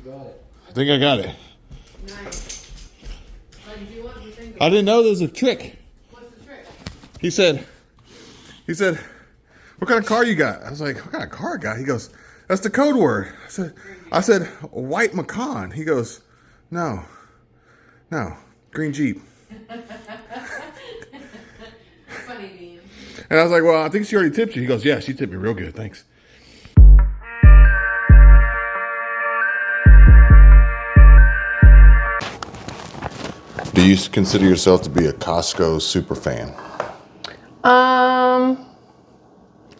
got it. I think I got it. Nice. Like, do you want to think I didn't know there was a trick. what's the trick? He said, what kind of car you got? I was like, what kind of car I got? He goes, that's the code word. I said, white Macan. He goes, no, green Jeep. Funny meme. And I was like, well, I think she already tipped you. He goes, yeah, she tipped me real good. Thanks. Do you consider yourself to be a Costco super fan?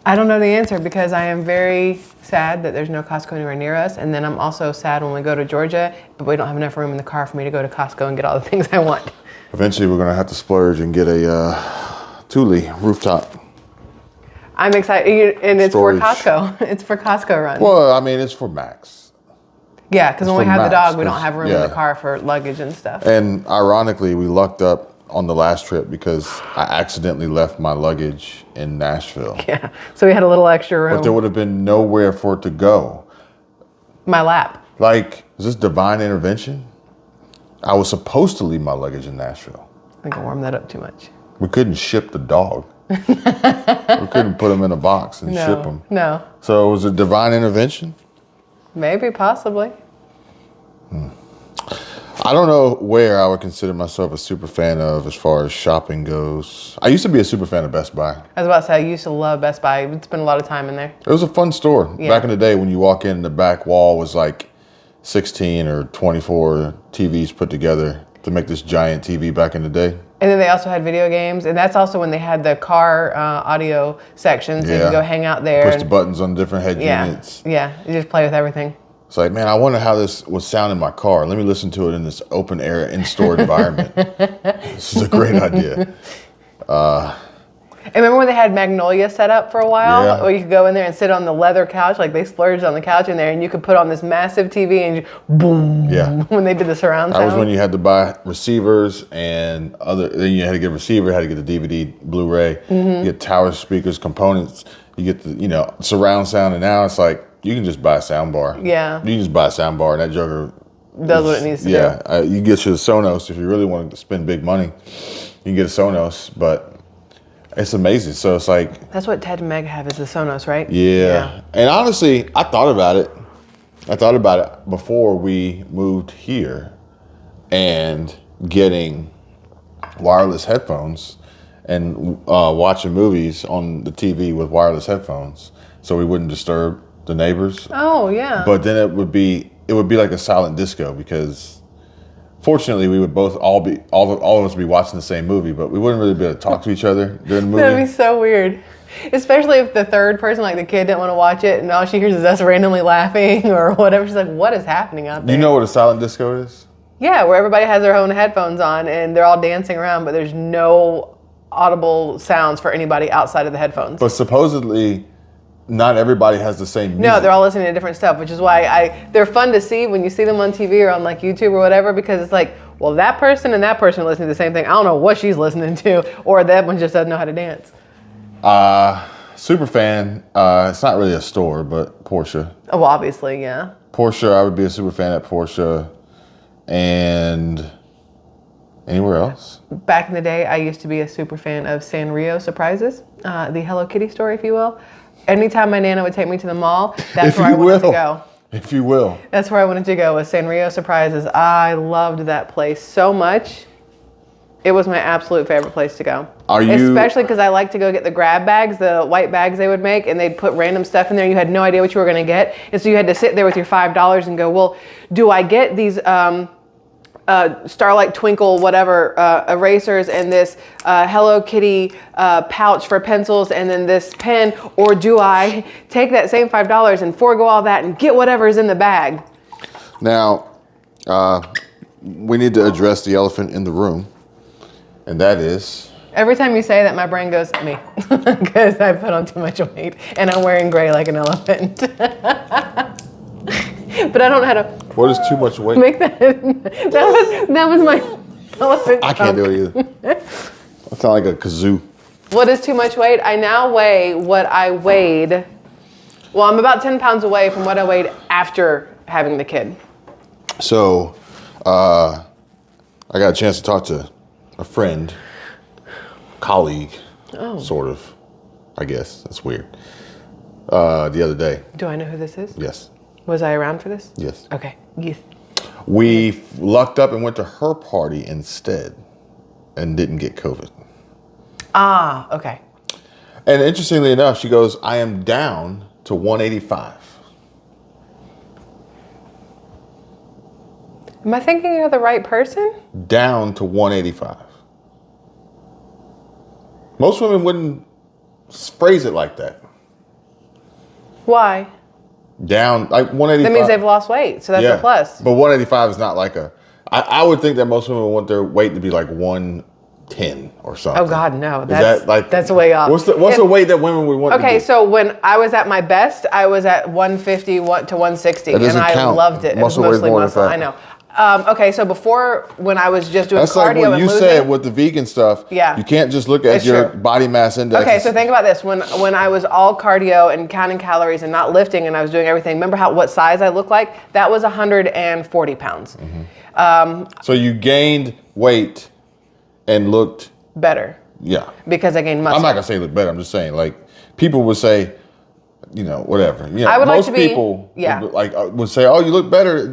I don't know the answer because I am very sad that there's no Costco anywhere near us. And then I'm also sad when we go to Georgia, but we don't have enough room in the car for me to go to Costco and get all the things I want. Eventually, we're going to have to splurge and get a Thule rooftop. I'm excited, and it's Storage. for Costco. It's for Costco runs. Well, I mean, it's for Max. Yeah, because when we for have the Max, dog, we don't 'cause- have room in the car for luggage and stuff. And ironically, we lucked up on the last trip because I accidentally left my luggage in Nashville. Yeah, so we had a little extra room. But there would have been nowhere for it to go. My lap. Like, is this divine intervention? I was supposed to leave my luggage in Nashville. I think I warmed that up too much. We couldn't ship the dog. We couldn't put him in a box and ship him. No, So it was a divine intervention? maybe, possibly. I don't know where I would consider myself a super fan of as far as shopping goes. I used to be a super fan of Best Buy. I was about to say, I used to love Best Buy. I'd spend a lot of time in there. It was a fun store. Yeah. Back in the day when you walk in, the back wall was like 16 or 24 TVs put together to make this giant TV back in the day. And then they also had video games, and that's also when they had the car audio section, so you Yeah. could go hang out there. Push the buttons on different head units. Yeah, you just play with everything. It's like, man, I wonder how this would sound in my car. Let me listen to it in this open air in-store environment. This is a great idea. And remember when they had Magnolia set up for a while? Yeah. Where you could go in there and sit on the leather couch, like they splurged on the couch in there, and you could put on this massive TV and you, boom, Yeah. when they did the surround That sound. was when you had to buy receivers and then you had to get a receiver, had to get the DVD, Blu-ray, you get tower speakers, components, you get the, surround sound, and now it's like, you can just buy a sound bar. Yeah. You can just buy a sound bar and that joker Does what it needs to do. Yeah, you get your Sonos if you really want to spend big money. You can get a Sonos, but it's amazing. So it's like, That's what Ted and Meg have is the Sonos, right? yeah. And honestly, I thought about it. I thought about it before we moved here and getting wireless headphones and watching movies on the TV with wireless headphones so we wouldn't disturb the neighbors. Oh, yeah. But then it would be like a silent disco because fortunately we would both all of us would be watching the same movie, but we wouldn't really be able to talk to each other during the movie. That'd be so weird. Especially if the third person, like the kid, didn't want to watch it and all she hears is us randomly laughing or whatever. She's like, what is happening out Do there? you know what a silent disco is? Yeah, where everybody has their own headphones on and they're all dancing around, but there's no audible sounds for anybody outside of the headphones. But supposedly not everybody has the same music. No, they're all listening to different stuff, which is why they're fun to see when you see them on TV or on like YouTube or whatever, because it's like, well, that person and that person are listening to the same thing. I don't know what she's listening to, or that one just doesn't know how to dance. Superfan, it's not really a store, but Porsche. Oh, well, obviously, yeah. Porsche, I would be a super fan at Porsche. And anywhere else? Back in the day, I used to be a super fan of Sanrio Surprises, the Hello Kitty store, if you will. Anytime my Nana would take me to the mall, that's where I wanted to go. If you will. That's where I wanted to go, was Sanrio Surprises. I loved that place so much. It was my absolute favorite place to go. Especially because I like to go get the grab bags, the white bags they would make, and they'd put random stuff in there. You had no idea what you were going to get. And so you had to sit there with your $5 and go, well, do I get these Starlight Twinkle, whatever, erasers and this Hello Kitty pouch for pencils and then this pen, or do I take that same $5 and forego all that and get whatever's in the bag? Now, we need to address the elephant in the room, and that is... Every time you say that, my brain goes, me, because I put on too much weight and I'm wearing gray like an elephant. But I don't know how to What is too much weight? make that. That was my elephant. I can't do it either. That sounds like a kazoo. What is too much weight? I now weigh what I weighed. Well, I'm about 10 pounds away from what I weighed after having the kid. So, I got a chance to talk to a friend, colleague, sort of. I guess that's weird. The other day. Do I know who this is? Yes. Was I around for this? Yes. Okay. Yes. We lucked up and went to her party instead, and didn't get COVID. Ah, okay. And interestingly enough, she goes, "I am down to 185." Am I thinking of the right person? Down to 185. Most women wouldn't phrase it like that. Why? Down, like 185. That means they've lost weight, so that's a plus. But 185 is not like a... I would think that most women want their weight to be like 110 or something. Oh God, no. That's way off. What's the weight that women would want to Okay, be? so when I was at my best, I was at 150 to 160, and I loved it. It was mostly muscle. I know. Okay, so before, when I was just doing that's cardio like what and you losing, said with the vegan stuff. Yeah. You can't just look at It's your true. body mass index. Okay, so think about this. When I was all cardio and counting calories and not lifting, and I was doing everything, remember what size I looked like? That was 140 pounds. Mm-hmm. So you gained weight and looked... better. Yeah. Because I gained muscle. I'm not going to say look better. I'm just saying, like, people would say... whatever. I would most like to be, people would say, "Oh, you look better."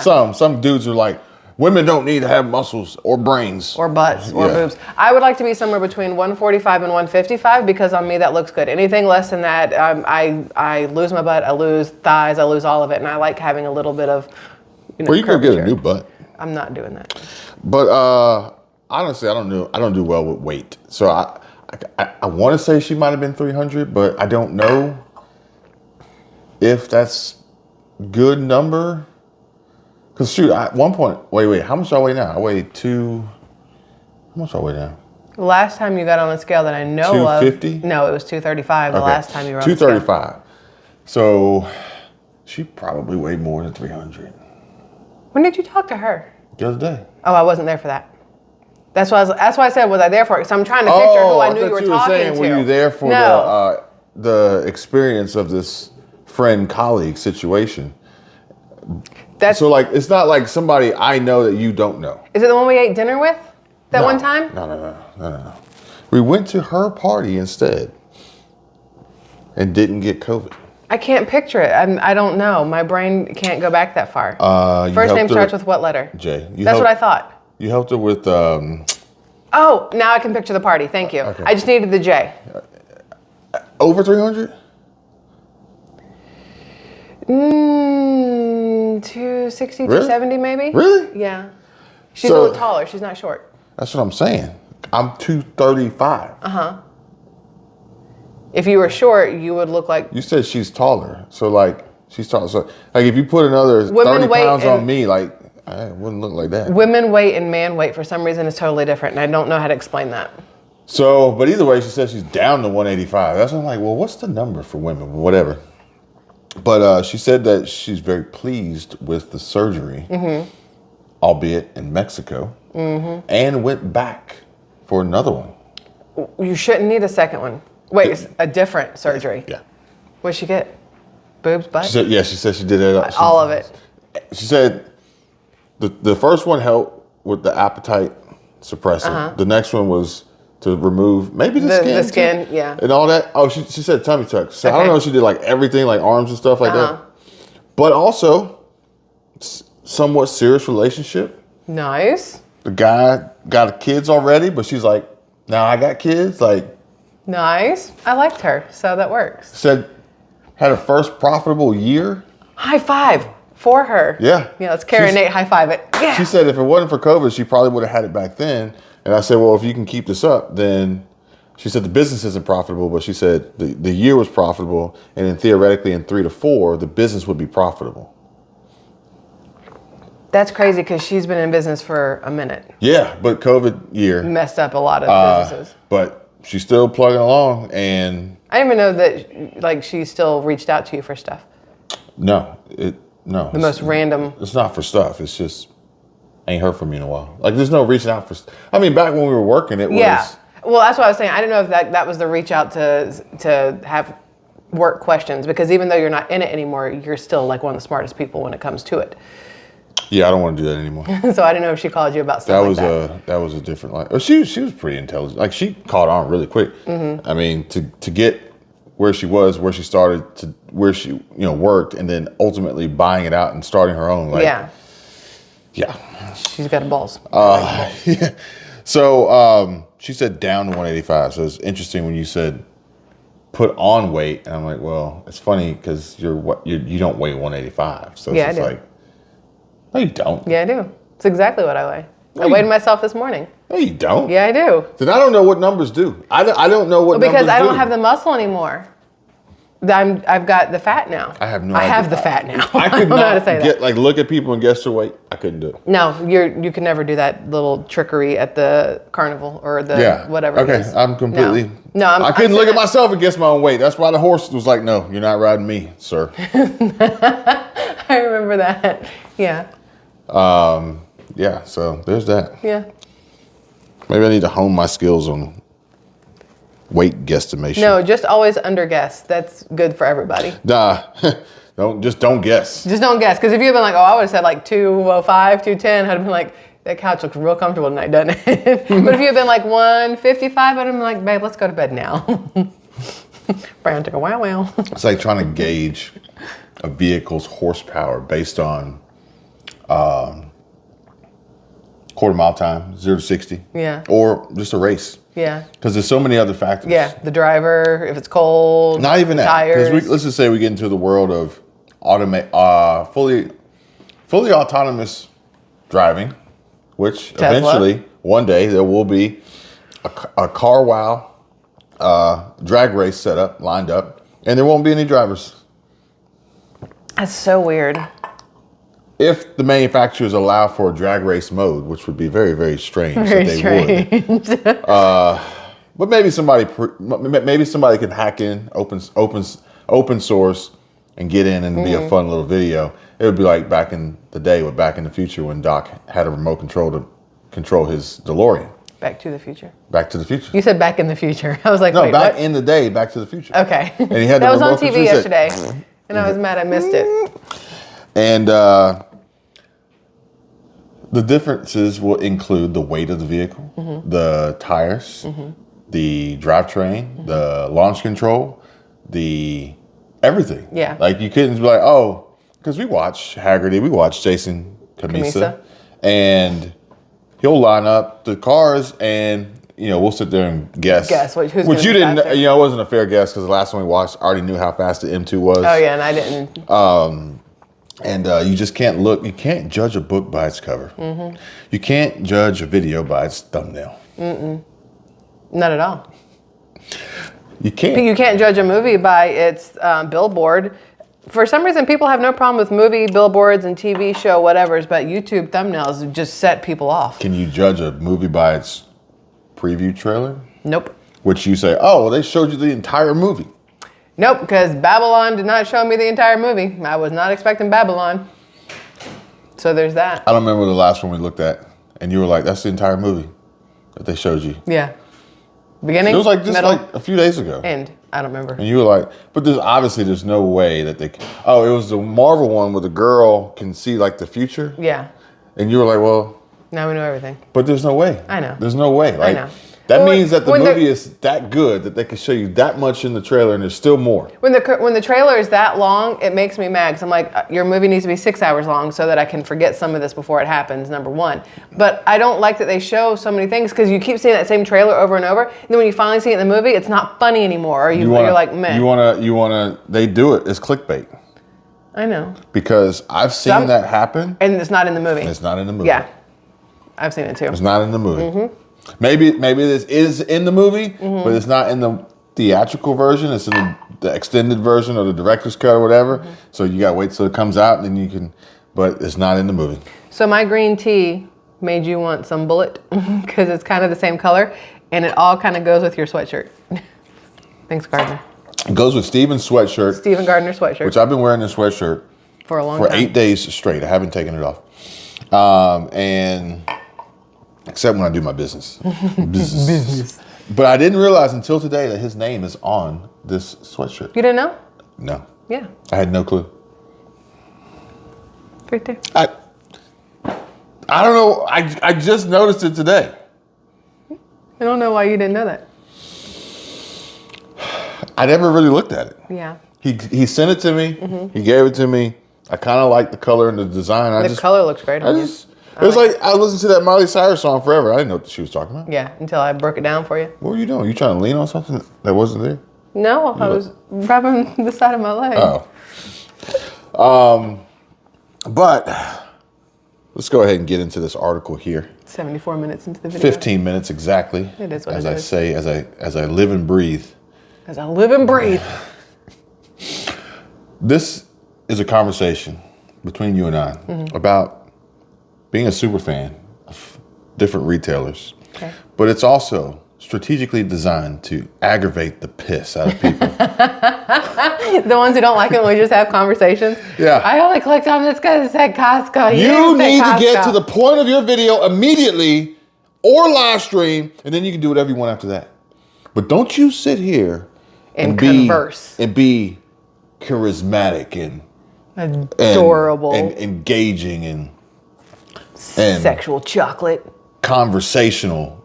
Some dudes are like, "Women don't need to have muscles or brains or butts or boobs." I would like to be somewhere between 145 and 155 because on me that looks good. Anything less than that, I lose my butt, I lose thighs, I lose all of it, and I like having a little bit of. Well, you could get a new butt. I'm not doing that. But honestly, I don't do well with weight, so I want to say she might have been 300, but I don't know if that's good number. Because shoot, at one point, wait, how much do I weigh now? I weigh how much do I weigh now? The last time you got on a scale that I know 250? of. No, it was 235 the last time you were on 235. So she probably weighed more than 300. When did you talk to her? The other day. Oh, I wasn't there for that. That's why I said, was I there for it? Because I'm trying to picture who I knew you were talking to. Were you there for the experience of this friend-colleague situation? So, like, it's not like somebody I know that you don't know. Is it the one we ate dinner with one time? No. We went to her party instead and didn't get COVID. I can't picture it. I don't know. My brain can't go back that far. First name starts with what letter? J. That's what I thought. You helped her with... Oh, now I can picture the party. Thank you. Okay. I just needed the J. Over 300? 260, really? 270 maybe? Really? Yeah. She's a little taller. She's not short. That's what I'm saying. I'm 235. Uh-huh. If you were short, you would look like... You said she's taller. So, like, she's taller. So, like, if you put another 30 pounds on me, like, I wouldn't look like that. Women weight and man weight, for some reason, is totally different. And I don't know how to explain that. So, but either way, she said she's down to 185. That's why I'm like, well, what's the number for women? Whatever. But she said that she's very pleased with the surgery, albeit in Mexico, and went back for another one. You shouldn't need a second one. Wait, it's a different surgery. Yeah. What'd she get? Boobs, butt? She said she did it. All of it. She said the first one helped with the appetite suppressant. The next one was to remove maybe the skin. The skin, too, yeah. and all that. Oh, she said tummy tucks. So I don't know if she did like everything, like arms and stuff like that. But also, somewhat serious relationship. Nice. The guy got kids already, but she's like, now I got kids. Like, nice. I liked her, so that works. Said had her first profitable year. High five for her. Yeah. Yeah, let's Karen Nate high five it. Yeah. She said if it wasn't for COVID, she probably would have had it back then. And I said, well, if you can keep this up, then she said the business isn't profitable, but she said the year was profitable, and then theoretically in 3 to 4, the business would be profitable. That's crazy because she's been in business for a minute. Yeah, but COVID year messed up a lot of businesses. But she's still plugging along, and I didn't even know that like she still reached out to you for stuff. No. The most random. It's not for stuff. It's just ain't heard from me in a while. Like there's no reaching out for. I mean, back when we were working, it was. Yeah. Well, that's what I was saying. I didn't know if that was the reach out to have work questions, because even though you're not in it anymore, you're still like one of the smartest people when it comes to it. Yeah, I don't want to do that anymore. So I didn't know if she called you about stuff like that. That was a different life. Oh, she was pretty intelligent. Like she caught on really quick. I mean, to get where she was, where she started, to where she worked, and then ultimately buying it out and starting her own. Like, yeah. She's got balls. Yeah. So she said down to 185. So it's interesting when you said put on weight, and I'm like, well, it's funny because you don't weigh 185. So it's just like, no, you don't. Yeah, I do. It's exactly what I weigh. I weighed myself this morning. No, you don't. Yeah, I do. Then I don't know what numbers do. I don't know what numbers do. Because I don't have the muscle anymore. I've got the fat now. I have no idea. I have the fat now. I could don't know how to say not look at people and guess their weight. I couldn't do it. No, you can never do that little trickery at the carnival or the whatever. Okay, it is. I'm completely. No, I couldn't look at myself and guess my own weight. That's why the horse was like, "No, you're not riding me, sir." I remember that. Yeah. Yeah. So there's that. Yeah. Maybe I need to hone my skills on weight guesstimation. No, just always underguess. That's good for everybody. Nah, don't guess. Just don't guess. Because if you had been like, oh, I would have said like 205, 210, I'd have been like, that couch looks real comfortable tonight, doesn't it? But if you had been like 155, I'd have been like, babe, let's go to bed now. Brown took a wow. It's like trying to gauge a vehicle's horsepower based on quarter mile time, 0 to 60. Yeah. Or just a race. Yeah. Because there's so many other factors. Yeah. The driver, if it's cold. Not even that. Tires. Because let's just say we get into the world of fully autonomous driving, which Tesla. Eventually, one day, there will be a car wow drag race set up, lined up, and there won't be any drivers. That's so weird. If the manufacturers allow for a drag race mode, which would be very, very strange would. But maybe somebody can hack in open source and get in and be a fun little video. It would be like back in the day with Back in the Future when Doc had a remote control to control his DeLorean. Back to the Future. Back to the Future. You said Back in the Future. I was like, no, wait, back what? in the day, Back to the Future. Okay. And he had that was on remote TV control. yesterday, and I was mad I missed it. And the differences will include the weight of the vehicle, the tires, the drivetrain, the launch control, the everything. Yeah. Like you couldn't be like, oh, because we watch Haggerty, we watch Jason Camisa, and he'll line up the cars and we'll sit there and guess. Who's which you didn't, faster. it wasn't a fair guess because the last one we watched, I already knew how fast the M2 was. Oh yeah, and I didn't. And you just can't look. You can't judge a book by its cover. You can't judge a video by its thumbnail. Not at all. You can't. You can't judge a movie by its billboard. For some reason, people have no problem with movie billboards and TV show whatevers, but YouTube thumbnails just set people off. Can you judge a movie by its preview trailer? Nope. Which you say, oh, well, they showed you the entire movie. Nope, because Babylon did not show me the entire movie. I was not expecting Babylon. So there's that. I don't remember the last one we looked at, and you were like, that's the entire movie that they showed you. Yeah. Beginning, it was like just middle, like a few days ago. End. I don't remember. And you were like, but there's no way that they can. Oh, it was the Marvel one where the girl can see like the future. Yeah. And you were like, well. Now we know everything. But there's no way. I know. There's no way. Like, I know. That means that the movie is that good that they can show you that much in the trailer and there's still more. When the trailer is that long, it makes me mad. 'Cause I'm like, your movie needs to be 6 hours long so that I can forget some of this before it happens, number one. But I don't like that they show so many things because you keep seeing that same trailer over and over. And then when you finally see it in the movie, it's not funny anymore. Or you're like, meh. They do it as clickbait. I know. Because I've seen that happen. And it's not in the movie. It's not in the movie. Yeah. I've seen it too. It's not in the movie. Maybe this is in the movie, but it's not in the theatrical version. It's in the extended version or the director's cut or whatever. So you gotta wait till it comes out and then you can, but it's not in the movie. So my green tea made you want some bullet because it's kind of the same color and it all kind of goes with your sweatshirt. Thanks, Gardner. It goes with Steven's sweatshirt. Steven Gardner sweatshirt. Which I've been wearing this sweatshirt for a long time. For 8 days straight. I haven't taken it off. And except when I do my business. business. But I didn't realize until today that his name is on this sweatshirt. You didn't know? No. Yeah. I had no clue. Right there. I don't know. I just noticed it today. I don't know why you didn't know that. I never really looked at it. Yeah. He sent it to me. He gave it to me. I kind of like the color and the design. The color looks great on you. It was like I listened to that Miley Cyrus song forever. I didn't know what she was talking about. Yeah, until I broke it down for you. What were you doing? You trying to lean on something that wasn't there? No, I was rubbing the side of my leg. Oh. But let's go ahead and get into this article here. 74 minutes into the video. 15 minutes exactly. It is what as it I is. say, as I live and breathe. As I live and breathe. This is a conversation between you and I about being a super fan of different retailers. Okay. But it's also strategically designed to aggravate the piss out of people. The ones who don't like it when we just have conversations. Yeah. I only clicked on this because it said Costco. You need to get to the point of your video immediately or live stream, and then you can do whatever you want after that. But don't you sit here and converse. And be charismatic and adorable and engaging and sexual chocolate. Conversational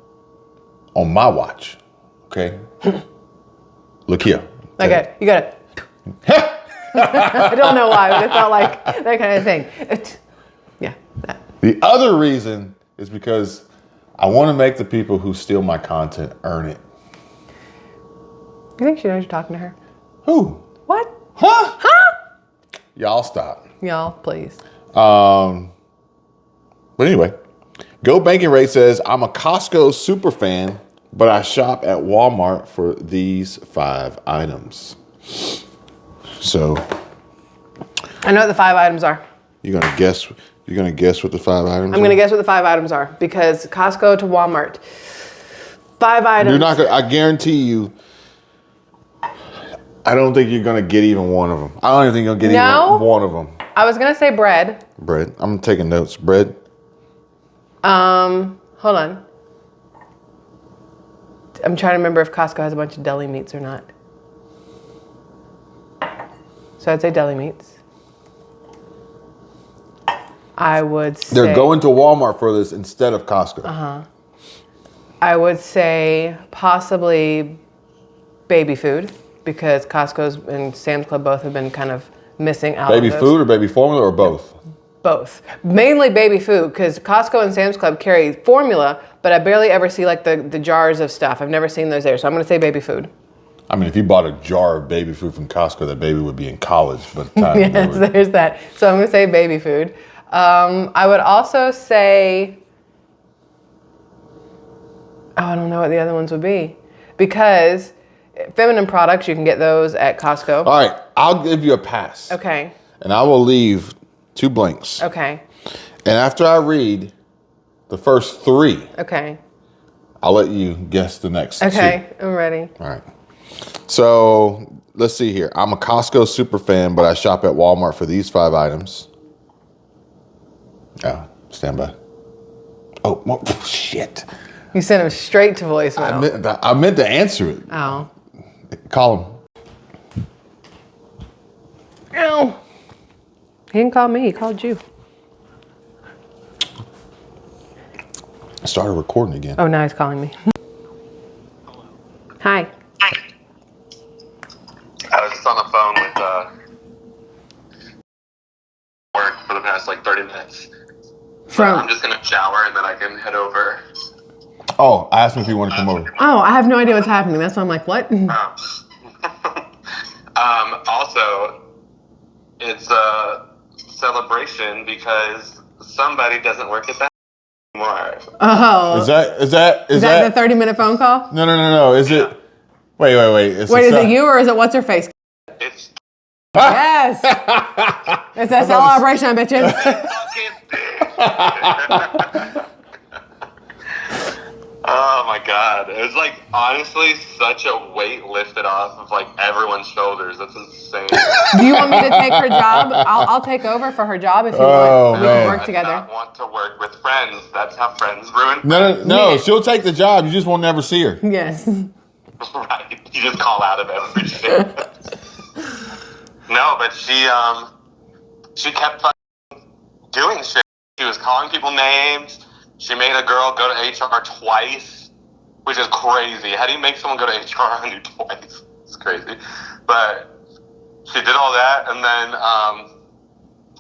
on my watch. Okay? Look here. Okay, you got it. I don't know why, but it felt like that kind of thing. Yeah, that. The other reason is because I want to make the people who steal my content earn it. You think she knows you're talking to her? Who? What? Huh? Huh? Y'all stop. Y'all, please. But anyway, Go Banking Rate says, I'm a Costco super fan, but I shop at Walmart for these 5 items. So I know what the 5 items are. you're gonna guess what the 5 items are? I'm gonna guess what the 5 items are because Costco to Walmart. 5 items. You're not gonna, I guarantee you, I don't think you're gonna get even one of them. I don't even think you're gonna get even one of them. I was gonna say bread. Bread. I'm taking notes. Bread. Hold on. I'm trying to remember if Costco has a bunch of deli meats or not. So I'd say deli meats. I would say... They're going to Walmart for this instead of Costco. I would say possibly baby food because Costco's and Sam's Club both have been kind of missing out. Baby food or baby formula or both? Both. Mainly baby food because Costco and Sam's Club carry formula, but I barely ever see like the jars of stuff. I've never seen those there. So I'm going to say baby food. I mean, if you bought a jar of baby food from Costco, that baby would be in college by the time. Yes, there's that. So I'm going to say baby food. I would also say, I don't know what the other ones would be. Because feminine products, you can get those at Costco. All right, I'll give you a pass. Okay. And I will leave 2 blanks. Okay. And after I read the first 3, Okay. I'll let you guess the next 2. Okay, I'm ready. All right. So let's see here. I'm a Costco super fan, but I shop at Walmart for these 5 items. Oh, stand by. Oh, well, shit. You sent him straight to voicemail. I meant to answer it. Oh. Call him. Ow. He didn't call me. He called you. I started recording again. Oh, now he's calling me. Hi. I was just on the phone with work for the past like 30 minutes. I'm just gonna shower and then I can head over. Oh, I asked him if he wanted to come over. Oh, I have no idea what's happening. That's why I'm like, what? Also, it's a celebration because somebody doesn't work at that anymore. Oh. Is that Is that the 30-minute phone call? No. Is it? Wait. Is it you or is it what's her face? It's Yes. It's a celebration, bitches. Oh my God. It was like honestly such a weight lifted off of like everyone's shoulders. That's insane. Do you want me to take her job? I'll take over for her job if you want. We can work together. I want to work with friends. That's how friends ruin. No. She'll take the job. You just won't never see her. Yes. Right. You just call out of everything. No, but she kept doing shit. She was calling people names. She made a girl go to HR twice, which is crazy. How do you make someone go to HR on you twice? It's crazy. But she did all that, and then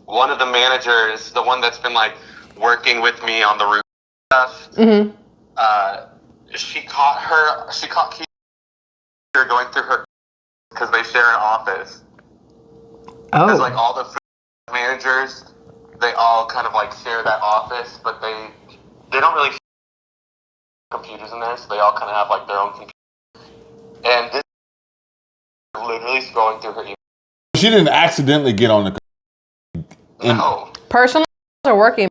one of the managers, the one that's been like working with me on the roof stuff, she caught Keith going through her because they share an office. Oh. Because like all the food managers, they all kind of like share that office, but they don't really share computers in there, so they all kind of have like their own computer. And this is literally scrolling through her email. She didn't accidentally get on the. No. Personal or working?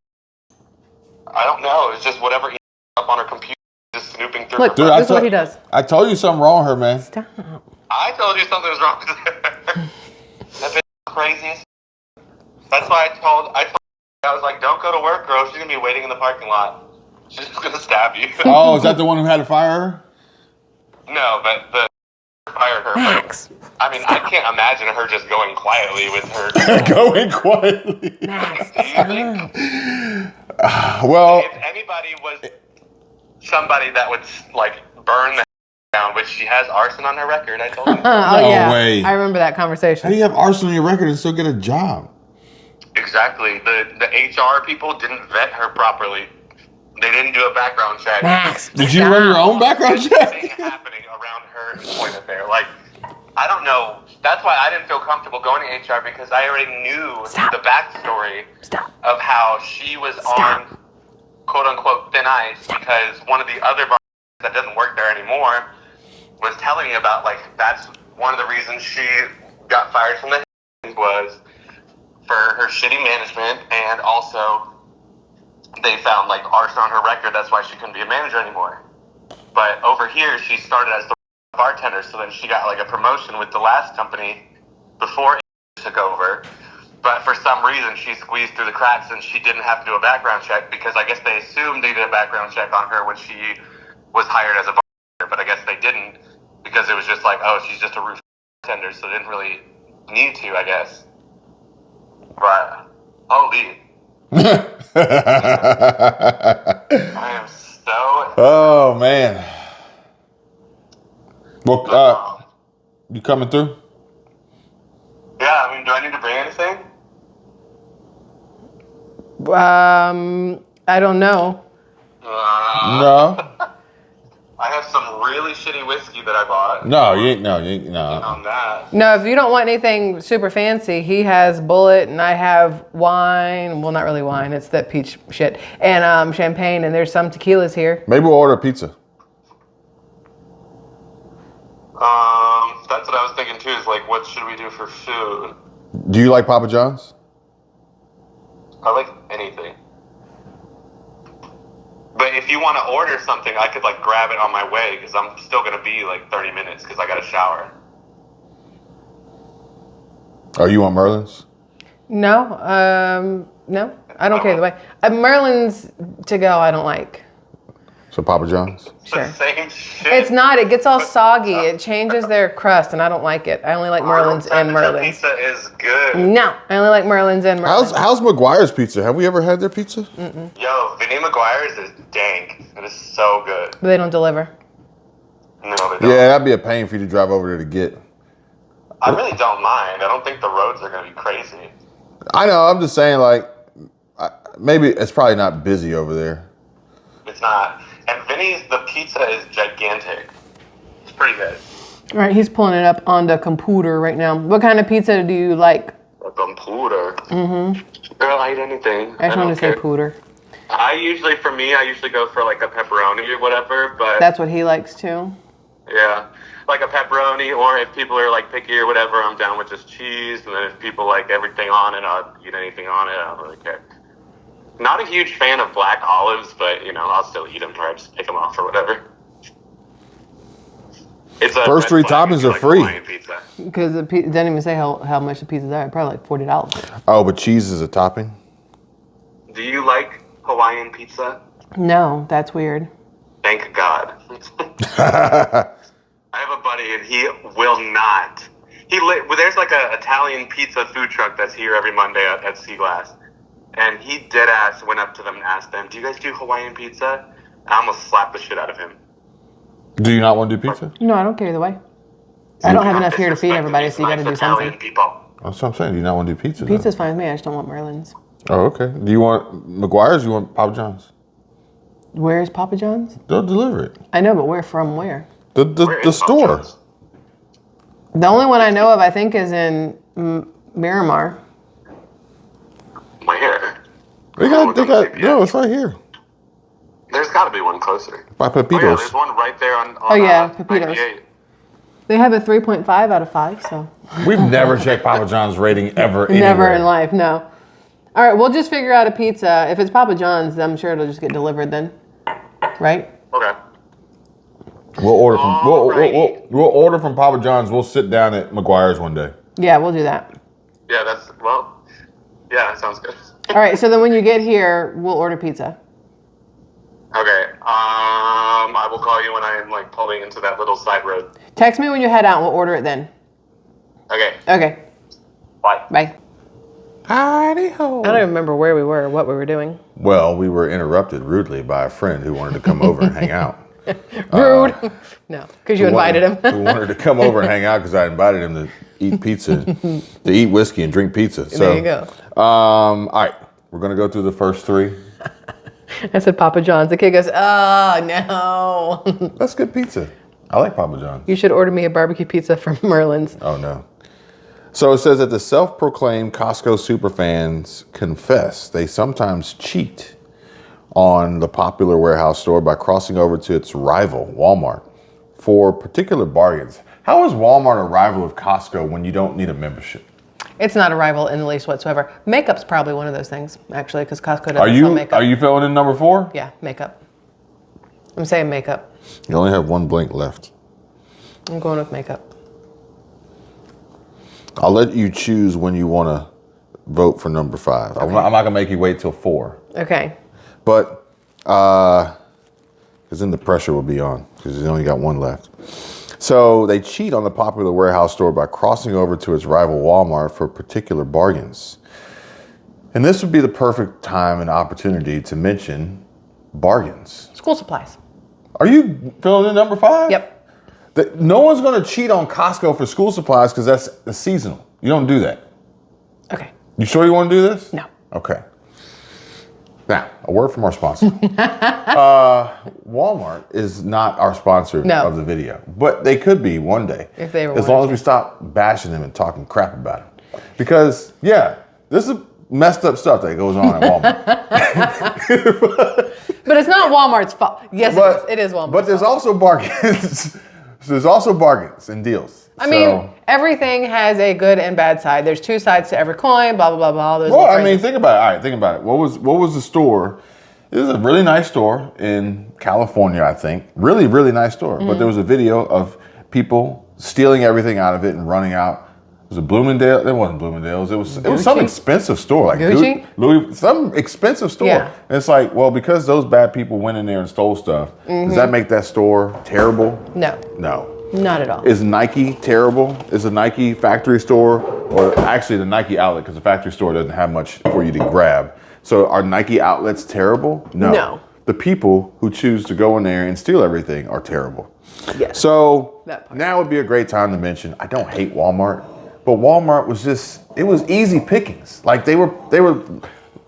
I don't know. It's just whatever email up on her computer, just snooping through. Look, her this is what he does. I told you something wrong with her, man. Stop. I told you something was wrong with her. That bitch is crazy. That's why I was like, don't go to work, girl. She's going to be waiting in the parking lot. She's just going to stab you. Oh, is that the one who had to fire her? No, but the fired her. Max. But, I mean, I can't imagine her just going quietly with her. Going quietly. Max. Do you think? Well, if anybody was somebody that would, like, burn the down, which she has arson on her record, I told you. No way. I remember that how conversation. do you have arson on your record and still get a job? Exactly. The HR people didn't vet her properly. They didn't do a background check. Max. Did you run your own background Thing check? happening around her employment there. Like, I don't know. That's why I didn't feel comfortable going to HR, because I already knew the backstory of how she was on quote unquote thin ice, because one of the other bars that doesn't work there anymore was telling me about, like, that's one of the reasons she got fired from the was for her shitty management, and also they found like arson on her record. That's why she couldn't be a manager anymore. But over here, she started as the bartender, so then she got like a promotion with the last company before it took over. But for some reason, she squeezed through the cracks and she didn't have to do a background check, because I guess they assumed they did a background check on her when she was hired as a bartender, but I guess they didn't, because it was just like, oh, she's just a roof bartender, so they didn't really need to, I guess. But holy. I am so. Oh man. Well, you coming through? Yeah, I mean, do I need to bring anything? I don't know. No. I have some really shitty whiskey that I bought. No, you ain't. No. On that. No, if you don't want anything super fancy, he has Bullet and I have wine. Well, not really wine. It's that peach shit. And champagne, and there's some tequilas here. Maybe we'll order pizza. That's what I was thinking too, is like, what should we do for food? Do you like Papa John's? I like anything. But if you want to order something, I could like grab it on my way, because I'm still going to be like 30 minutes because I got to shower. Oh, you want Merlin's? No, no, I don't care the way. Merlin's to go, I don't like. So Papa John's? Sure. The same shit. It's not. It gets all soggy. It changes their crust, and I don't like it. I only like Merlin's and Merlin's. Pizza is good. No, I only like Merlin's and Merlin's. How's McGuire's pizza? Have we ever had their pizza? Mm-mm. Yo, Vinny McGuire's is dank. It is so good. But they don't deliver. No, they don't. Yeah, that'd be a pain for you to drive over there to get. I really don't mind. I don't think the roads are going to be crazy. I know. I'm just saying, like, maybe it's probably not busy over there. It's not. And Vinny's, the pizza is gigantic. It's pretty good. All right, he's pulling it up on the computer right now. What kind of pizza do you like? A computer. Mm-hmm. Girl, I eat anything. I just wanted to say pooter. I usually go for like a pepperoni or whatever, but That's what he likes too. yeah, like a pepperoni, or if people are like picky or whatever, I'm down with just cheese. And then if people like everything on it, I'll eat anything on it. I don't really care. Not a huge fan of black olives, but you know, I'll still eat them, or I just pick them off or whatever. It's a First three toppings are free. Pizza. Because it doesn't even say how much the pizzas are. Probably like $40. Oh, but cheese is a topping? Do you like Hawaiian pizza? No, that's weird. Thank God. I have a buddy, and he will not. There's like a Italian pizza food truck that's here every Monday at Sea Glass. and he dead ass went up to them and asked them, "Do you guys do Hawaiian pizza?" I almost slapped the shit out of him. Do you not want to do pizza? No, I don't care either way. I don't have enough here to feed everybody, so you got to do something. People. That's what I'm saying. Do you not want to do pizza? Pizza's fine with me. I just don't want Merlin's. Oh, okay. Do you want McGuire's or you want Papa John's? Where's Papa John's? They'll deliver it. I know, but where from where? The store. The only one I know of, I think, is in Miramar. Where? No, it's right here. There's got to be one closer. By Pepitos. Oh, yeah, there's one right there on Pepitos. 98. They have a 3.5 out of 5, so. We've never checked Papa John's rating ever anywhere. Never in life, no. All right, we'll just figure out a pizza. If it's Papa John's, I'm sure it'll just get delivered then. Right? Okay. We'll order from we'll order from Papa John's. We'll sit down at McGuire's one day. Yeah, we'll do that. Yeah, that sounds good. All right, so then when you get here, we'll order pizza. Okay. I will call you when I am like pulling into that little side road. Text me when you head out and we'll order it then. Okay. Okay. Bye. Bye. Howdy ho. I don't even remember where we were or what we were doing. Well, we were interrupted rudely by a friend who wanted to come over and hang out. Rude. No, because you invited him. Who wanted to come over and hang out because I invited him to eat pizza, to eat whiskey and drink pizza. So, there you go. All right, we're going to go through the first three. I said Papa John's. The kid goes, oh, no. That's good pizza. I like Papa John's. You should order me a barbecue pizza from Merlin's. Oh, no. So it says that the self-proclaimed Costco superfans confess they sometimes cheat on the popular warehouse store by crossing over to its rival, Walmart, for particular bargains. How is Walmart a rival of Costco when you don't need a membership? It's not a rival in the least whatsoever. Makeup's probably one of those things, actually, because Costco doesn't sell makeup. Are you filling in number 4? Yeah, makeup. I'm saying makeup. You only have one blank left. I'm going with makeup. I'll let you choose when you want to vote for number 5. Okay. I'm not going to make you wait till 4. Okay. But, because then the pressure will be on, because you only got one left. So they cheat on the popular warehouse store by crossing over to its rival Walmart for particular bargains. And this would be the perfect time and opportunity to mention bargains. School supplies. Are you filling in number 5? Yep. No one's going to cheat on Costco for school supplies because that's seasonal. You don't do that. Okay. You sure you want to do this? No. Okay. Now, a word from our sponsor. Walmart is not our sponsor of the video, but they could be one day. If they were. As long as we stop bashing them and talking crap about them. Because, this is messed up stuff that goes on at Walmart. But it's not Walmart's fault. Yes, it is Walmart's But there's also bargains. There's also bargains and deals. I mean, everything has a good and bad side. There's 2 sides to every coin, blah, blah, blah, blah. Well, I mean, think about it. All right, think about it. What was the store? It was a really nice store in California, I think. Really, really nice store. Mm-hmm. But there was a video of people stealing everything out of it and running out. It was a Bloomingdale. It wasn't Bloomingdale's. It was some expensive store. Like Gucci? Louis, some expensive store. Yeah. And it's like, well, because those bad people went in there and stole stuff, does that make that store terrible? No. No. Not at all. Is Nike terrible? Is a Nike factory store, or actually the Nike outlet, because the factory store doesn't have much for you to grab. So are Nike outlets terrible? No. The people who choose to go in there and steal everything are terrible. Yes. So now would be a great time to mention, I don't hate Walmart, but Walmart was it was easy pickings. Like they were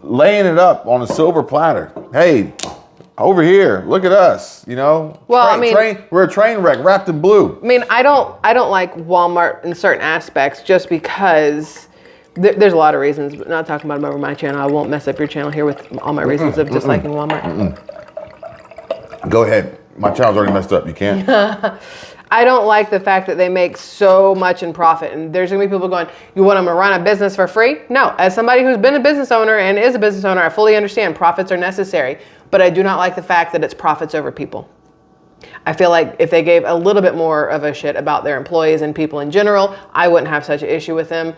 laying it up on a silver platter. Hey, over here, look at us, Well, we're a train wreck wrapped in blue. I mean, I don't like Walmart in certain aspects just because there's a lot of reasons, but not talking about them over my channel. I won't mess up your channel here with all my reasons of disliking Walmart. Go ahead. My channel's already messed up. You can't. I don't like the fact that they make so much in profit. And there's going to be people going, you want them to run a business for free? No. As somebody who's been a business owner and is a business owner, I fully understand profits are necessary. But I do not like the fact that it's profits over people. I feel like if they gave a little bit more of a shit about their employees and people in general, I wouldn't have such an issue with them.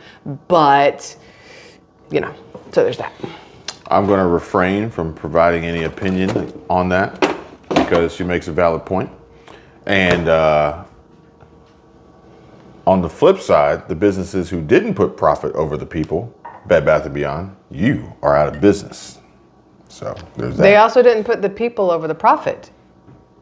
But, so there's that. I'm going to refrain from providing any opinion on that because she makes a valid point. And on the flip side, the businesses who didn't put profit over the people Bed Bath & Beyond, you are out of business. So there's that. They also didn't put the people over the profit.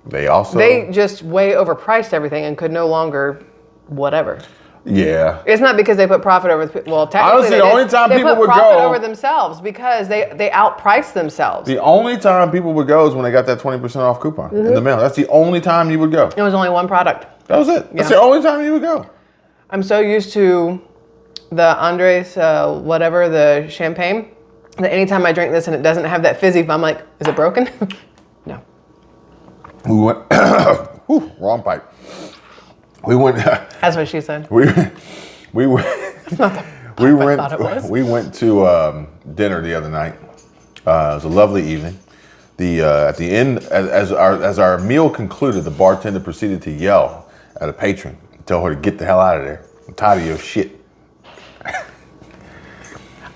They just way overpriced everything and could no longer whatever. Yeah. It's not because they put profit over technically honestly, the only time people would go, they put profit over themselves because they outpriced themselves. The only time people would go is when they got that 20% off coupon in the mail. That's the only time you would go. It was only one product. That was it. That's the only time you would go. I'm so used to the Andres whatever, the champagne, that anytime I drink this and it doesn't have that fizzy, I'm like, is it broken? No. We went wrong pipe. We went. That's what she said. We went. We went to dinner the other night. It was a lovely evening. At the end, as our meal concluded, the bartender proceeded to yell at a patron, tell her to get the hell out of there. I'm tired of your shit.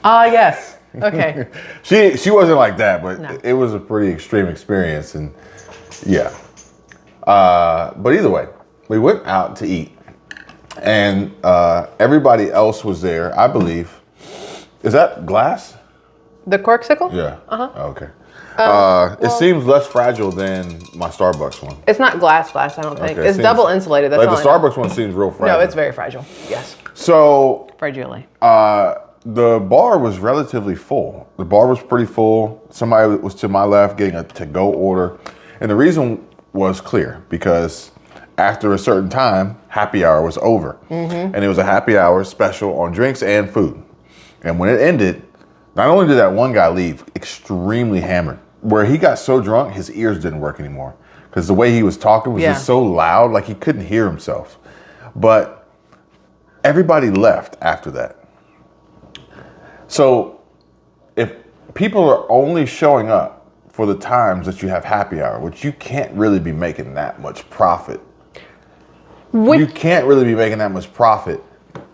Yes. Okay. She wasn't like that, but No. it was a pretty extreme experience, and yeah. But either way, we went out to eat, and everybody else was there, I believe. Is that glass? The corksicle? Yeah. Uh-huh. Okay. It seems less fragile than my Starbucks one. It's not glass, I don't think. Okay, It's double insulated. That's like all the Starbucks one seems real fragile. No, it's very fragile. Yes. So Fragilely. the bar was relatively full. The bar was pretty full. Somebody was to my left getting a to-go order. And the reason was clear because after a certain time, happy hour was over. Mm-hmm. And it was a happy hour special on drinks and food. And when it ended, not only did that one guy leave extremely hammered, where he got so drunk, his ears didn't work anymore. Because the way he was talking was just so loud, like he couldn't hear himself. But everybody left after that. So if people are only showing up for the times that you have happy hour, which you can't really be making that much profit. You can't really be making that much profit.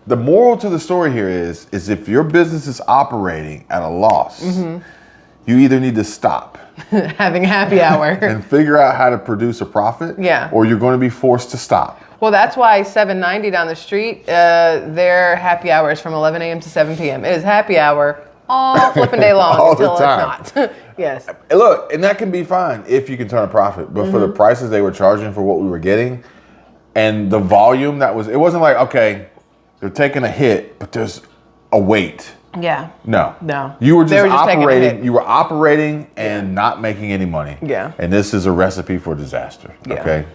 The moral to the story here is if your business is operating at a loss, you either need to stop having happy hour and figure out how to produce a profit, or you're going to be forced to stop. Well, that's why 790 down the street, their happy hour is from 11 a.m. to 7 p.m. It is happy hour all flipping day long all until the time. it's not. Yes. And look, and that can be fine if you can turn a profit. But for the prices they were charging for what we were getting and the volume that was, it wasn't like, okay, they're taking a hit, but there's a weight. Yeah. No. No. You were just taking a operating. hit. You were operating and not making any money. Yeah. And this is a recipe for disaster. Yeah. Okay.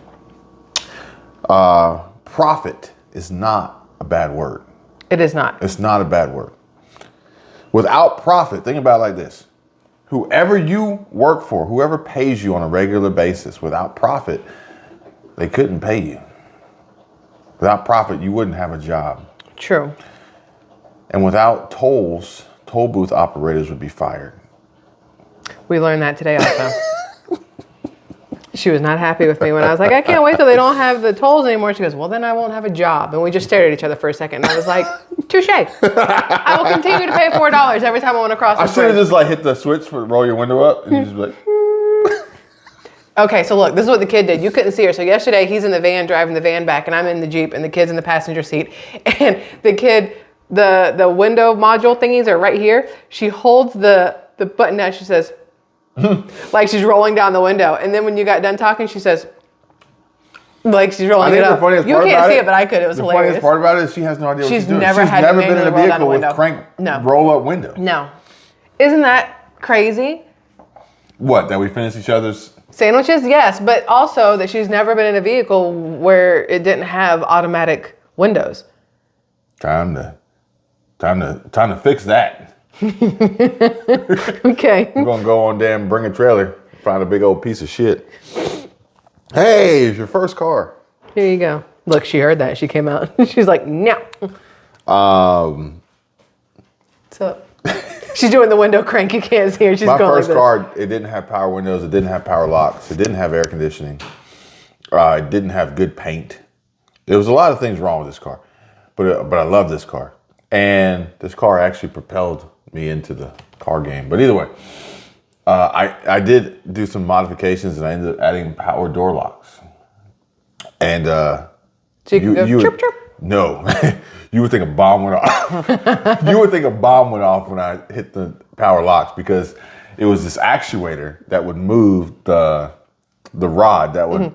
Profit is not a bad word. It is not. It's not a bad word. Without profit, think about it like this. Whoever you work for, whoever pays you on a regular basis, without profit, they couldn't pay you. Without profit, you wouldn't have a job. True. And without tolls, toll booth operators would be fired. We learned that today also. She was not happy with me when I was like, I can't wait till they don't have the tolls anymore. She goes, well, then I won't have a job. And we just stared at each other for a second. And I was like, touche. I will continue to pay $4 every time I want to cross the I should have just like hit the switch for roll your window up and you just be like. Okay, so look, this is what the kid did. You couldn't see her. So yesterday he's in the van driving the van back and I'm in the Jeep and the kid's in the passenger seat. And the kid, the window module thingies are right here. She holds the button down. She says, like she's rolling down the window. And then when you got done talking, she says, like she's rolling it up. You can't see it, but I could. It was hilarious. The funniest part about it is she has no idea what she's doing. Never she's had never to been in a manually roll down vehicle a with window. crank roll up window. No. Isn't that crazy? What, that we finish each other's sandwiches? Yes, but also that she's never been in a vehicle where it didn't have automatic windows. Time to fix that. Okay. We're gonna go on damn bring a trailer, find a big old piece of shit. Hey, it's your first car. Here you go. Look, she heard that. She came out. She's like, no. So she's doing the window crank. You can't see her. She's my going first like this. car, it didn't have power windows. It didn't have power locks. It didn't have air conditioning. It didn't have good paint. There was a lot of things wrong with this car, but I love this car. And this car actually propelled me into the car game. But either way, I did do some modifications and I ended up adding power door locks. And so you can go chirp chirp. No. You would think a bomb went off. You would think a bomb went off when I hit the power locks because it was this actuator that would move the rod that would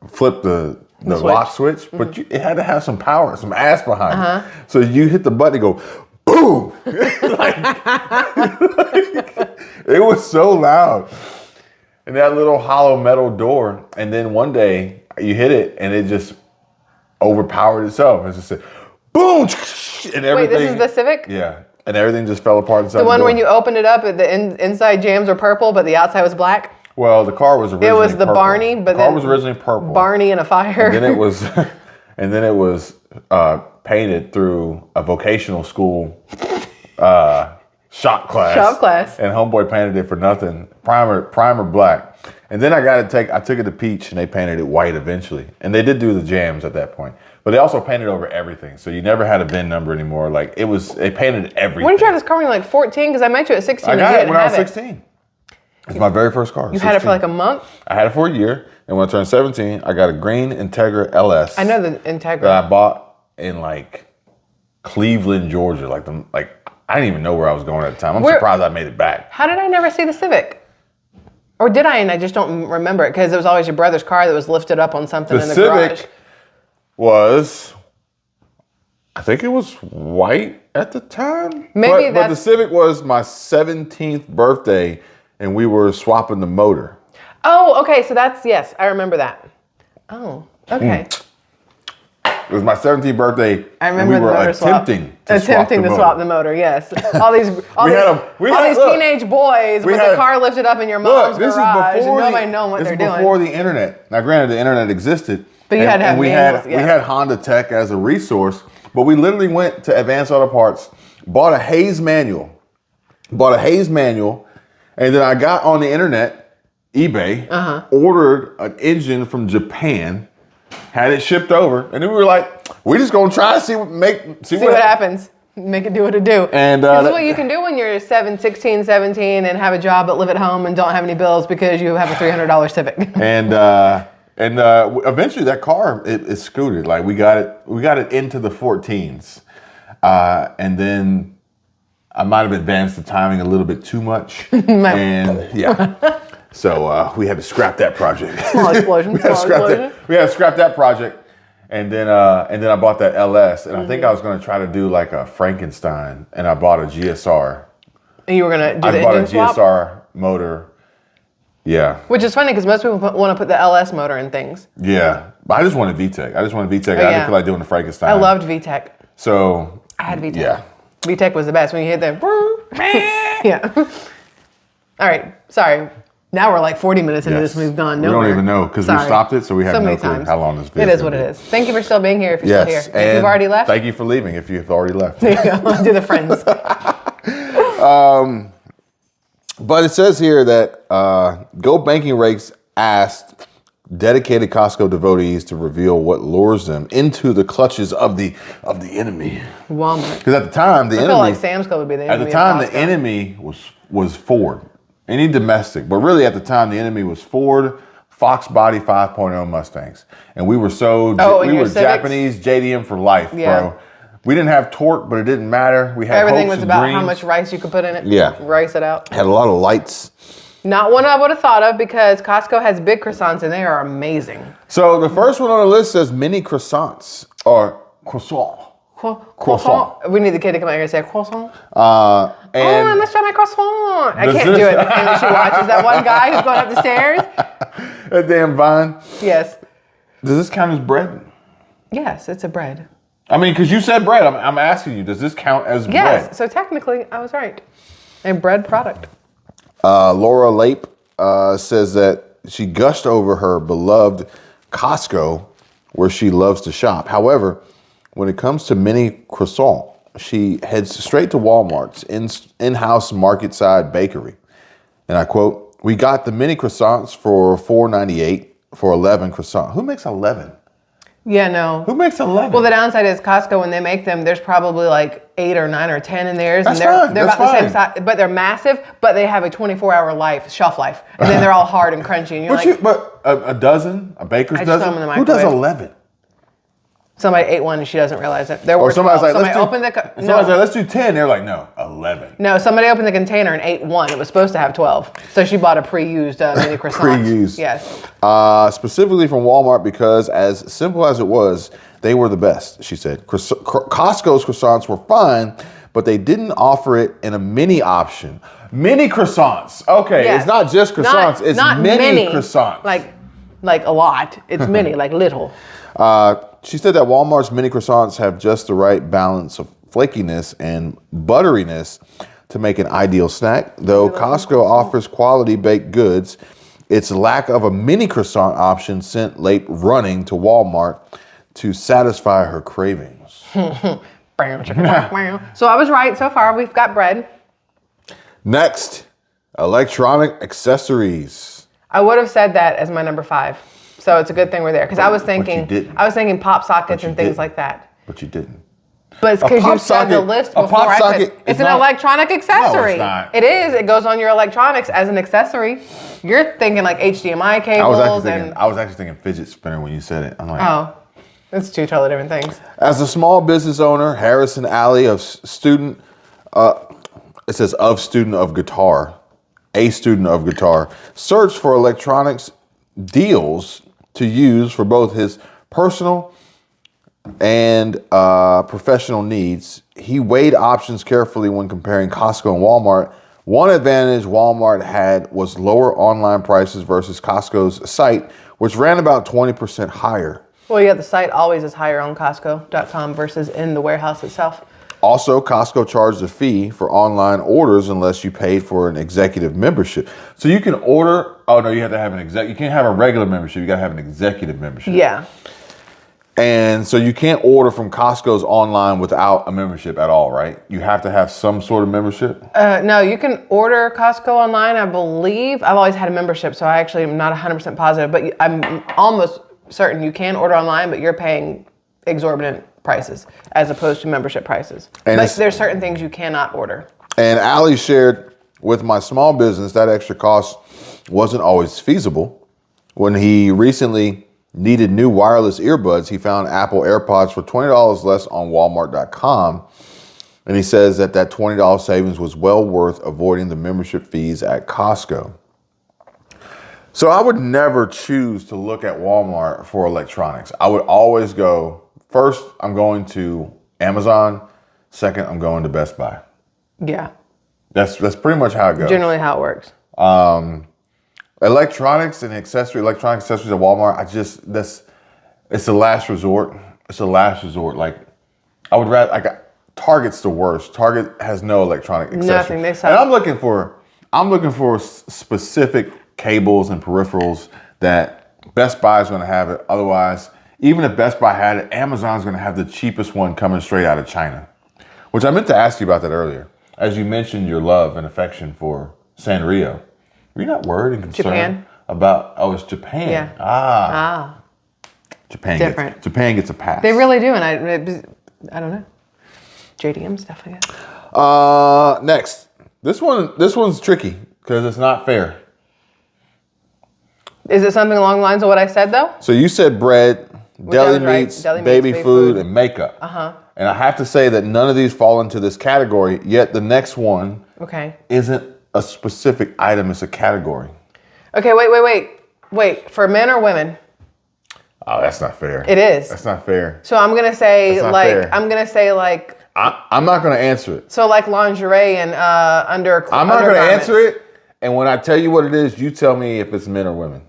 flip the lock switch, but it had to have some power, some ass behind it. So you hit the button, and go boom. It was so loud. And that little hollow metal door, and then one day you hit it and it just overpowered itself. It just said boom, and everything. Wait, this is the Civic? Yeah, and everything just fell apart inside the one door. when you opened it up, the inside jams were purple, but the outside was black? Well, the car was originally It was the purple. Barney, but the car was originally purple. Barney in a fire. And then it was painted through a vocational school shop class. Shop class. And homeboy painted it for nothing. Primer black. And then I took it to Peach and they painted it white eventually. And they did do the jams at that point. But they also painted over everything. So you never had a VIN number anymore. Like they painted everything. When did you have this car when you were like 14? Because I met you at 16. I got it when I was 16. It's my very first car. You had it for like a month? I had it for a year. And when I turned 17, I got a green Integra LS. I know the Integra. That I bought in like Cleveland, Georgia. Like I didn't even know where I was going at the time. I'm surprised I made it back. How did I never see the Civic? Or did I? And I just don't remember it because it was always your brother's car that was lifted up on something in the garage. The Civic was, I think it was white at the time. Maybe but the Civic was my 17th birthday and we were swapping the motor. Oh, okay. So yes, I remember that. Oh, okay. It was my 17th birthday. I remember and we were the motor attempting swap the motor. Yes. All these teenage boys with the car lifted up in your mom's garage, and nobody knowing what they're doing. This is before the internet. Now, granted, the internet existed, but you had to have manuals. We had Honda Tech as a resource, but we literally went to Advanced Auto Parts, bought a Hayes manual, and then I got on the internet, eBay, ordered an engine from Japan. Had it shipped over, and then we were like, we're just gonna try to see what happens. Make it do what it do. And this is what you can do when you're 16, 17, and have a job but live at home and don't have any bills because you have a $300 Civic. And eventually that car it scooted. Like we got it into the 14s, and then I might have advanced the timing a little bit too much, and yeah. So we had to scrap that project. Small explosion. We had to scrap that project, and then I bought that LS, and I think I was going to try to do like a Frankenstein, and I bought a GSR. And you were going to do the engine swap? I bought a GSR motor. Yeah. Which is funny because most people want to put the LS motor in things. Yeah, but I just wanted VTEC. I didn't feel like doing the Frankenstein. I loved VTEC. So I had VTEC. Yeah. VTEC was the best when you hit that. Yeah. All right. Sorry. Now we're like 40 minutes into this. We've gone nowhere. We don't even know because we stopped it, so we have no clue how long this video is. It is what it is. Thank you for still being here if you're still here. If you've already left. Thank you for leaving if you've already left. There you go. Do the friends. But it says here that Go Banking Rakes asked dedicated Costco devotees to reveal what lures them into the clutches of the enemy. Walmart. Because at the time, the enemy. I feel like Sam's Club would be the enemy. At the time, the enemy was Ford. Any domestic, but really at the time, the enemy was Ford, Fox Body 5.0 Mustangs. And we were we were Japanese JDM for life, bro. We didn't have torque, but it didn't matter. We had everything hopes was about dreams. How much rice you could put in it. Yeah. Rice it out. Had a lot of lights. Not one I would have thought of because Costco has big croissants and they are amazing. So the first one on the list says mini croissants or croissant. Croissant. We need the kid to come out here and say croissant. And I must try my croissant. I can't do it. And she watches that one guy who's going up the stairs. That damn vine. Yes. Does this count as bread? Yes, it's a bread. I mean, because you said bread. I'm asking you, does this count as bread? Yes. So technically, I was right. A bread product. Laura Lape says that she gushed over her beloved Costco, where she loves to shop. However, when it comes to mini croissant, she heads straight to Walmart's in-house market-side bakery. And I quote, "We got the mini croissants for $4.98 for 11 croissants." Who makes 11? Yeah, no. Who makes 11? Well, the downside is Costco, when they make them, there's probably like 8 or 9 or 10 in theirs. That's and fine. They're about the same size, but they're massive, but they have a 24-hour shelf life. And then they're all hard and crunchy. And you're but a dozen, a baker's dozen? throw them in the Who does microwave. 11? Somebody ate one and she doesn't realize it. There were somebody's 12. like, Somebody somebody's like, let's do 10. They're like, no, 11. No, somebody opened the container and ate one. It was supposed to have 12. So she bought a pre-used mini croissant. Pre-used. Yes. Specifically from Walmart because as simple as it was, they were the best, she said. Costco's croissants were fine, but they didn't offer it in a mini option. Mini croissants. Okay, Yes. It's not just croissants, it's not mini croissants. Like a lot. It's mini, like little. She said that Walmart's mini croissants have just the right balance of flakiness and butteriness to make an ideal snack. Though Costco offers quality baked goods, its lack of a mini croissant option sent Leip running to Walmart to satisfy her cravings. So I was right so far. We've got bread. Next, electronic accessories. I would have said that as my number 5. So it's a good thing we're there. Because I was But you thinking didn't. pop sockets and things didn't. like that. But you didn't. But it's because you said the list before I said it's an electronic accessory. No, it's not. It is. It goes on your electronics as an accessory. You're thinking like HDMI cables I was actually thinking fidget spinner when you said it. I'm like, oh, it's two totally different things. As a small business owner, Harrison Alley of student, it says of student of guitar, a student of guitar, searched for electronics deals to use for both his personal and professional needs. He weighed options carefully when comparing Costco and Walmart. One advantage Walmart had was lower online prices versus Costco's site, which ran about 20% higher. Well, yeah, the site always is higher on Costco.com versus in the warehouse itself. Also, Costco charged a fee for online orders unless you paid for an executive membership. So you can order. Oh no, you have to have an exec. You can't have a regular membership. You got to have an executive membership. Yeah. And so you can't order from Costco's online without a membership at all, right? You have to have some sort of membership. No, you can order Costco online, I believe. I've always had a membership, so I actually am not 100% positive, but I'm almost certain you can order online, but you're paying exorbitant prices as opposed to membership prices. And but there's certain things you cannot order. And Ali shared, with my small business, that extra cost wasn't always feasible. When he recently needed new wireless earbuds, he found Apple AirPods for $20 less on Walmart.com. And he says that $20 savings was well worth avoiding the membership fees at Costco. So I would never choose to look at Walmart for electronics. I would always go, first, I'm going to Amazon. Second, I'm going to Best Buy. Yeah. That's pretty much how it goes. Generally how it works. Electronics and electronic accessories at Walmart, it's a last resort. It's a last resort. Like, I would rather, Target's the worst. Target has no electronic accessories. Nothing, they sell. And I'm looking for specific cables and peripherals that Best Buy is going to have it. Otherwise, even if Best Buy had it, Amazon's going to have the cheapest one coming straight out of China. Which I meant to ask you about that earlier. As you mentioned your love and affection for Sanrio. Were you not worried and concerned about, it's Japan. Yeah. Japan Different. Japan gets a pass. They really do, and I don't know. JDM stuff, I guess. Next. This one's tricky because it's not fair. Is it something along the lines of what I said, though? So you said bread, deli meats, baby food, and makeup. Uh-huh. And I have to say that none of these fall into this category, yet the next one isn't a specific item, it's a category. Okay, wait. For men or women? Oh, that's not fair. It is. That's not fair. So I'm gonna say fair. I'm not gonna answer it. So like lingerie and under. I'm not gonna answer it. And when I tell you what it is, you tell me if it's men or women.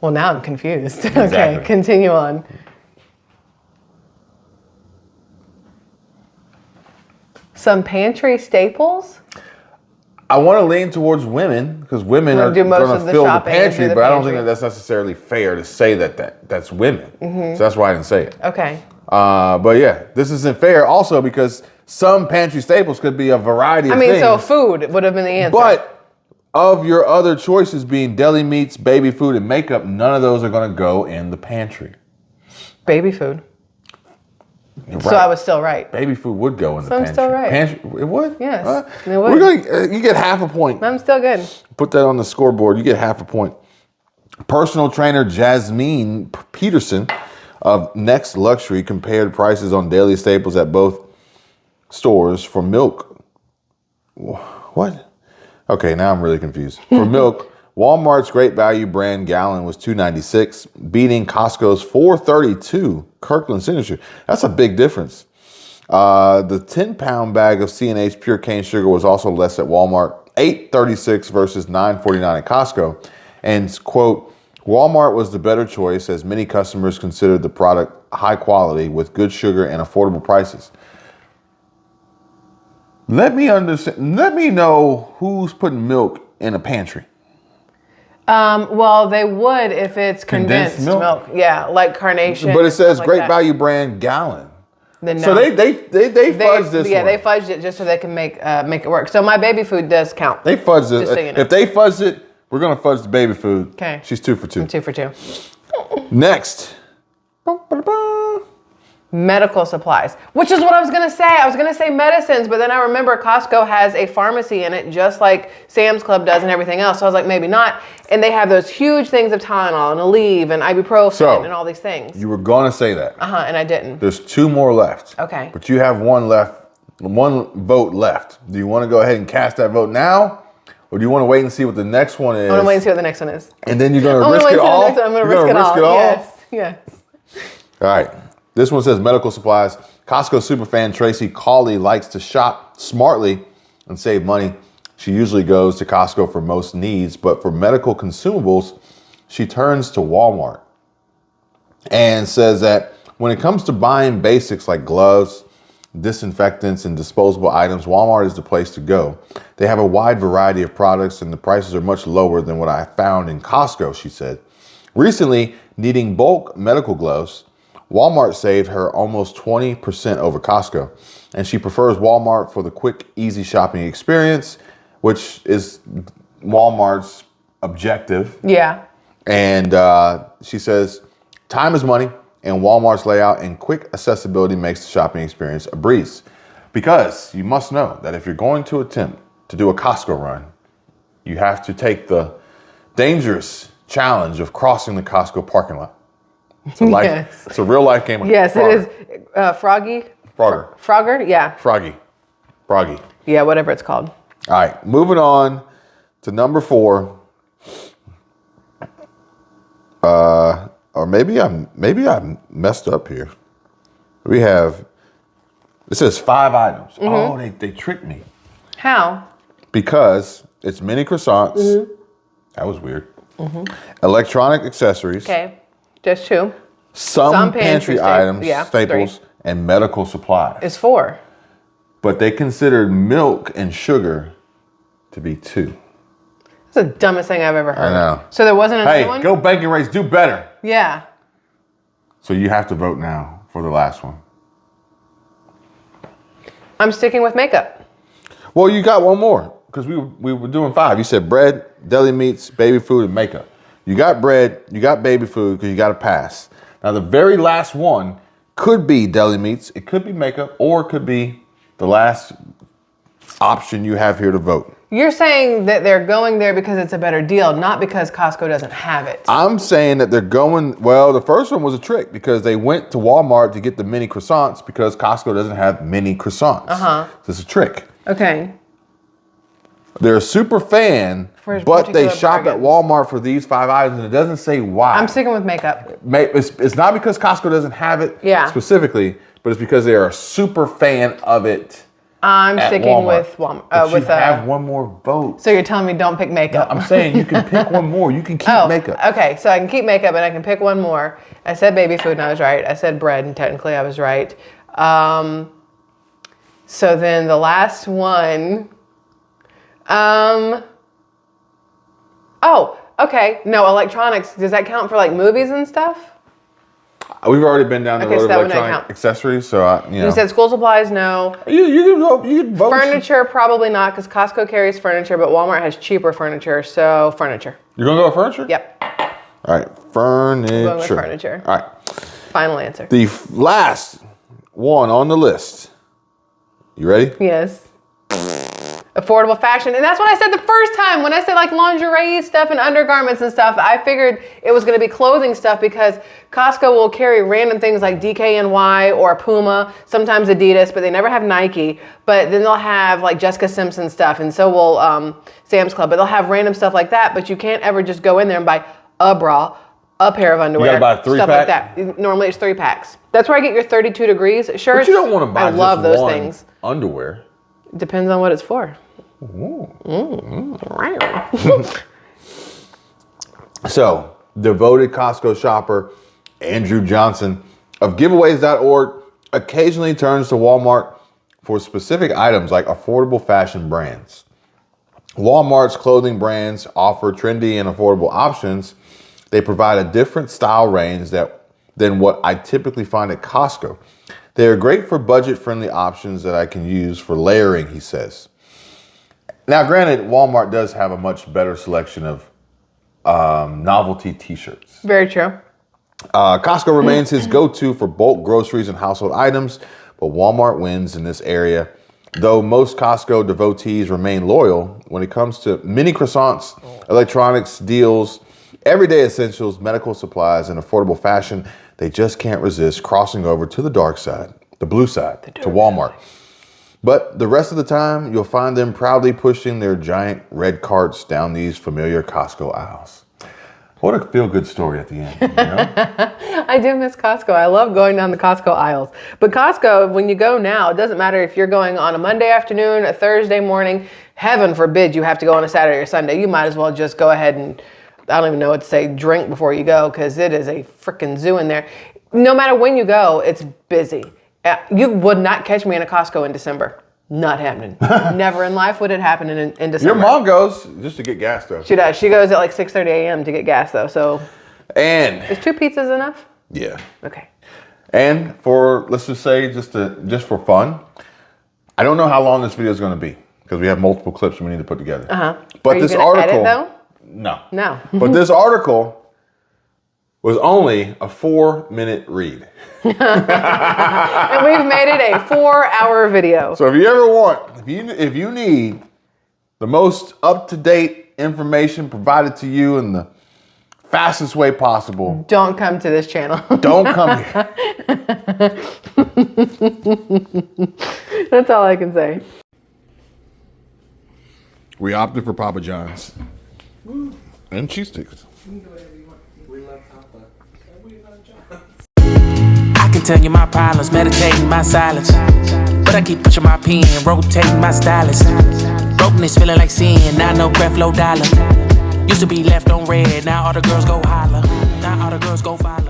Well, now I'm confused. Exactly. Okay, continue on. Some pantry staples? I want to lean towards women because women are going to fill the pantry, but I don't think that's necessarily fair to say that's women. Mm-hmm. So that's why I didn't say it. Okay. But yeah, this isn't fair also because some pantry staples could be a variety of things. So food would have been the answer. But of your other choices being deli meats, baby food, and makeup, none of those are going to go in the pantry. Baby food. Right. So I was still right. Baby food would go in the pantry. I'm still right. It would? Yes, it would. You get half a point. I'm still good. Put that on the scoreboard. You get half a point. Personal trainer Jasmine Peterson of Next Luxury compared prices on daily staples at both stores for milk. What? Okay, now I'm really confused. For milk, Walmart's Great Value brand gallon was $2.96, beating Costco's $4.32 Kirkland Signature. That's a big difference. The 10-pound bag of C&H pure cane sugar was also less at Walmart, $8.36 versus $9.49 at Costco. And, quote, Walmart was the better choice as many customers considered the product high quality with good sugar and affordable prices. Let me know who's putting milk in a pantry. Well, they would if it's condensed milk. Yeah, like Carnation. But it says like Great that. Value brand gallon. Then no. So they fudged this. Yeah, one. they fudged it just so they can make it work. So my baby food does count. They fudged it. Just so you know. If they fudged it, we're gonna fudge the baby food. Okay. She's 2 for 2. I'm 2 for 2. Next. Medical supplies, which is what I was going to say. I was going to say medicines, but then I remember Costco has a pharmacy in it, just like Sam's Club does and everything else. So I was like, maybe not. And they have those huge things of Tylenol and Aleve and ibuprofen and all these things. You were going to say that. And I didn't. There's 2 more left. Okay. But you have one vote left. Do you want to go ahead and cast that vote now? Or do you want to wait and see what the next one is? I want to wait and see what the next one is. And then you're going to risk it all? I'm going to risk it all. Yes. All right. This one says medical supplies. Costco superfan Tracy Cawley likes to shop smartly and save money. She usually goes to Costco for most needs, but for medical consumables, she turns to Walmart and says that when it comes to buying basics like gloves, disinfectants, and disposable items, Walmart is the place to go. They have a wide variety of products and the prices are much lower than what I found in Costco, she said. Recently, needing bulk medical gloves, Walmart saved her almost 20% over Costco, and she prefers Walmart for the quick, easy shopping experience, which is Walmart's objective. Yeah. And she says, time is money, and Walmart's layout and quick accessibility makes the shopping experience a breeze. Because you must know that if you're going to attempt to do a Costco run, you have to take the dangerous challenge of crossing the Costco parking lot. It's a real life game. Yes, Frogger. It is. Froggy? Frogger? Yeah. Froggy. Yeah, whatever it's called. All right, moving on to number 4. Or maybe I messed up here. It says 5 items. Mm-hmm. Oh, they tricked me. How? Because it's mini croissants. Mm-hmm. That was weird. Mm-hmm. Electronic accessories. Okay. Just 2. Some pantry items, staples, 3. and medical supplies. It's 4. But they considered milk and sugar to be 2. That's the dumbest thing I've ever heard. I know. So there wasn't another one? Hey, go Bacon Race, do better. Yeah. So you have to vote now for the last one. I'm sticking with makeup. Well, you got one more because we were doing 5. You said bread, deli meats, baby food, and makeup. You got bread, you got baby food because you got to pass. Now, the very last one could be deli meats, it could be makeup, or it could be the last option you have here to vote. You're saying that they're going there because it's a better deal, not because Costco doesn't have it. I'm saying that they're going, well, the first one was a trick because they went to Walmart to get the mini croissants because Costco doesn't have mini croissants. So it's a trick. Okay. They're a super fan, but they shop at Walmart for these 5 items, and it doesn't say why. I'm sticking with makeup. It's not because Costco doesn't have it specifically, but it's because they are a super fan of it. I'm sticking with Walmart. You have one more vote. So you're telling me don't pick makeup? No, I'm saying you can pick one more. You can keep makeup. Okay, so I can keep makeup and I can pick one more. I said baby food and I was right. I said bread and technically I was right. So then the last one. Okay. No, electronics. Does that count for like movies and stuff? We've already been down the road of electronic accessories, so You said school supplies, no. You can vote. Furniture, probably not, because Costco carries furniture, but Walmart has cheaper furniture, so furniture. You're gonna go with furniture? Yep. All right, furniture. I'm going with furniture. All right. Final answer. The last one on the list. You ready? Yes. affordable fashion. And that's what I said the first time when I said like lingerie stuff and undergarments and stuff. I figured it was going to be clothing stuff because Costco will carry random things like DKNY or Puma, sometimes Adidas, but they never have Nike. But then they'll have like Jessica Simpson stuff, and so will Sam's Club. But they'll have random stuff like that. But you can't ever just go in there and buy a bra, a pair of underwear, you gotta buy a 3-pack? Stuff like that. Normally it's 3 packs. That's where I get your 32 degrees shirts. But you don't want to buy I love just those one things. underwear. Depends on what it's for. So, devoted Costco shopper Andrew Johnson of giveaways.org occasionally turns to Walmart for specific items like affordable fashion brands. Walmart's clothing brands offer trendy and affordable options. They provide a different style range than what I typically find at Costco. They are great for budget-friendly options that I can use for layering, he says. Now, granted, Walmart does have a much better selection of novelty t-shirts. Very true. Costco remains his go-to for bulk groceries and household items, but Walmart wins in this area. Though most Costco devotees remain loyal when it comes to mini croissants, electronics, deals, everyday essentials, medical supplies, and affordable fashion, they just can't resist crossing over to the dark side, the blue side, to Walmart. But the rest of the time, you'll find them proudly pushing their giant red carts down these familiar Costco aisles. What a feel-good story at the end, you know? I do miss Costco. I love going down the Costco aisles. But Costco, when you go now, it doesn't matter if you're going on a Monday afternoon, a Thursday morning. Heaven forbid you have to go on a Saturday or Sunday. You might as well just go ahead and, I don't even know what to say, drink before you go, because it is a freaking zoo in there. No matter when you go, it's busy. You would not catch me in a Costco in December. Not happening. Never in life would it happen in December. Your mom goes just to get gas, though. She does. She goes at like 6:30 a.m. to get gas, though. So, and is 2 pizzas enough? Yeah. Okay. And for, let's just say, just for fun, I don't know how long this video is going to be because we have multiple clips we need to put together. But Are this you gonna article, edit, though? No. No. But this article was only a 4-minute read. And we've made it a 4-hour video. So if you ever want, if you need the most up-to-date information provided to you in the fastest way possible, don't come to this channel. Don't come here. That's all I can say. We opted for Papa John's. And cheese sticks. I can tell you my problems, meditating my silence. But I keep pushing my pen, rotating my stylus. Brokenness feeling like sin, now no breath, low dollar. Used to be left on red, now all the girls go holler. Now all the girls go follow.